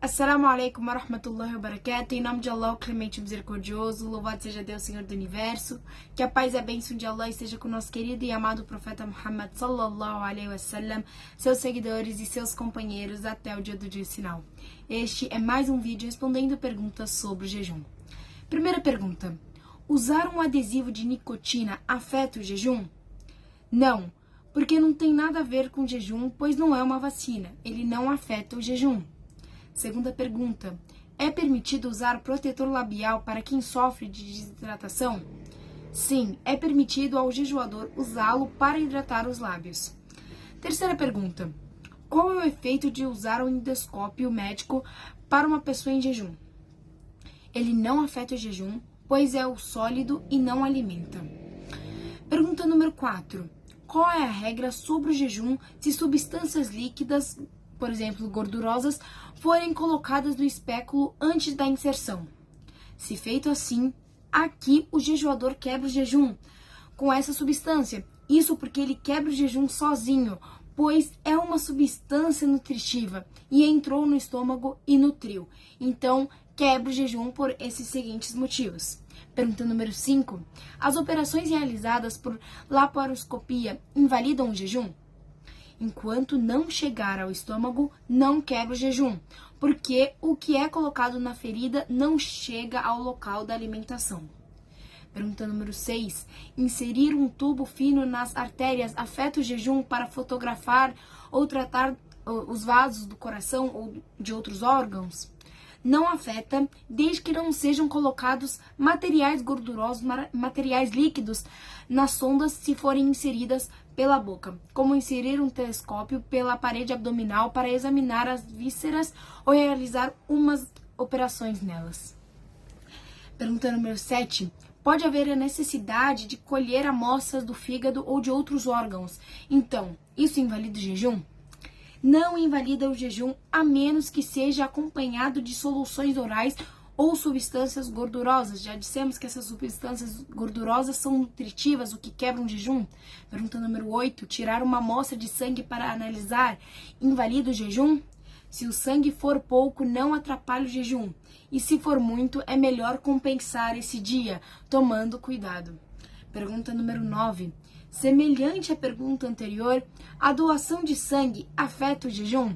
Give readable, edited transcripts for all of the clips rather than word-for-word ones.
Assalamu alaikum wa rahmatullahi wa barakatuh. Em nome de Allah, o clemente e misericordioso, louvado seja Deus, Senhor do Universo. Que a paz e a bênção de Allah esteja com o nosso querido e amado profeta Muhammad sallallahu alaihi wasallam, seus seguidores e seus companheiros até o dia do juízo final. Este é mais um vídeo respondendo perguntas sobre o jejum. Primeira pergunta: usar um adesivo de nicotina afeta o jejum? Não, porque não tem nada a ver com jejum, pois não é uma vacina. Ele não afeta o jejum. Segunda pergunta: é permitido usar protetor labial para quem sofre de desidratação? Sim, é permitido ao jejuador usá-lo para hidratar os lábios. Terceira pergunta: qual é o efeito de usar o endoscópio médico para uma pessoa em jejum? Ele não afeta o jejum, pois é o sólido e não alimenta. Pergunta número 4. Qual é a regra sobre o jejum se substâncias líquidas, por exemplo, gordurosas, forem colocadas no espéculo antes da inserção? Se feito assim, aqui o jejuador quebra o jejum com essa substância. Isso porque ele quebra o jejum sozinho, pois é uma substância nutritiva e entrou no estômago e nutriu. Então, quebra o jejum por esses seguintes motivos. Pergunta número 5. As operações realizadas por laparoscopia invalidam o jejum? Enquanto não chegar ao estômago, não quebra o jejum, porque o que é colocado na ferida não chega ao local da alimentação. Pergunta número 6. Inserir um tubo fino nas artérias afeta o jejum para fotografar ou tratar os vasos do coração ou de outros órgãos? Não afeta, desde que não sejam colocados materiais gordurosos, materiais líquidos nas sondas se forem inseridas pela boca, como inserir um telescópio pela parede abdominal para examinar as vísceras ou realizar umas operações nelas. Pergunta número 7. Pode haver a necessidade de colher amostras do fígado ou de outros órgãos. Então, isso invalida o jejum? Não invalida o jejum, a menos que seja acompanhado de soluções orais ou substâncias gordurosas. Já dissemos que essas substâncias gordurosas são nutritivas, o que quebra um jejum. Pergunta número 8. Tirar uma amostra de sangue para analisar invalida o jejum? Se o sangue for pouco, não atrapalha o jejum. E se for muito, é melhor compensar esse dia, tomando cuidado. Pergunta número 9. Semelhante à pergunta anterior, a doação de sangue afeta o jejum?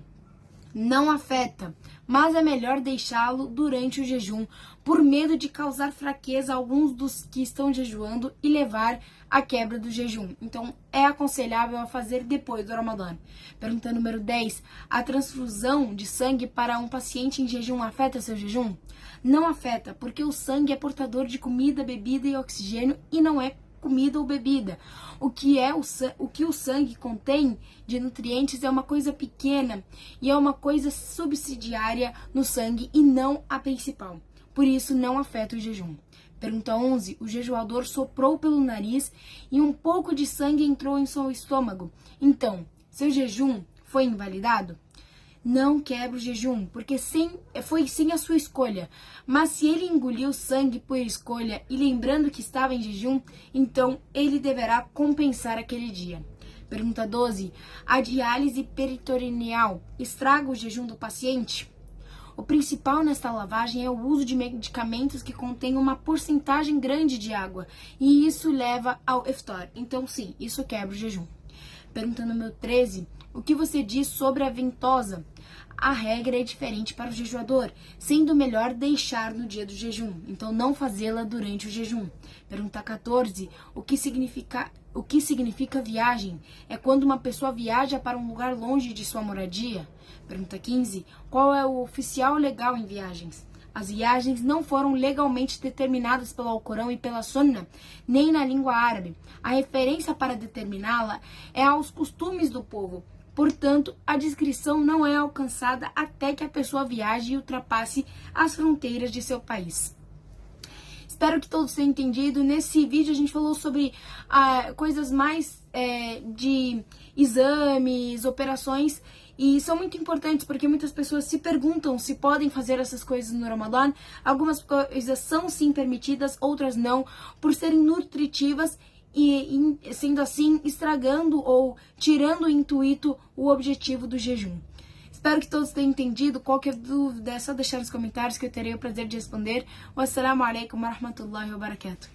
Não afeta, mas é melhor deixá-lo durante o jejum, por medo de causar fraqueza a alguns dos que estão jejuando e levar à quebra do jejum. Então, é aconselhável a fazer depois do Ramadã. Pergunta número 10. A transfusão de sangue para um paciente em jejum afeta seu jejum? Não afeta, porque o sangue é portador de comida, bebida e oxigênio e não é comida ou bebida. O que o sangue contém de nutrientes é uma coisa pequena e é uma coisa subsidiária no sangue e não a principal. Por isso, não afeta o jejum. Pergunta 11. O jejuador soprou pelo nariz e um pouco de sangue entrou em seu estômago. Então, seu jejum foi invalidado? Não quebra o jejum, porque foi sem a sua escolha. Mas se ele engoliu sangue por escolha e lembrando que estava em jejum, então ele deverá compensar aquele dia. Pergunta 12. A diálise peritoneal estraga o jejum do paciente? O principal nesta lavagem é o uso de medicamentos que contêm uma porcentagem grande de água, e isso leva ao iftar. Então sim, isso quebra o jejum. Pergunta número 13. O que você diz sobre a ventosa? A regra é diferente para o jejuador, sendo melhor deixar no dia do jejum, então não fazê-la durante o jejum. Pergunta 14. O que significa viagem? É quando uma pessoa viaja para um lugar longe de sua moradia? Pergunta 15. Qual é o oficial legal em viagens? As viagens não foram legalmente determinadas pelo Alcorão e pela Sunna, nem na língua árabe. A referência para determiná-la é aos costumes do povo. Portanto, a descrição não é alcançada até que a pessoa viaje e ultrapasse as fronteiras de seu país. Espero que todos tenham entendido. Nesse vídeo a gente falou sobre coisas mais de exames, operações, e são muito importantes porque muitas pessoas se perguntam se podem fazer essas coisas no Ramadã. Algumas coisas são sim permitidas, outras não, por serem nutritivas e sendo assim estragando ou tirando o intuito, o objetivo do jejum. Espero que todos tenham entendido. Qualquer dúvida é só deixar nos comentários que eu terei o prazer de responder. Wassalamu alaikum wa rahmatullahi wa barakatuh.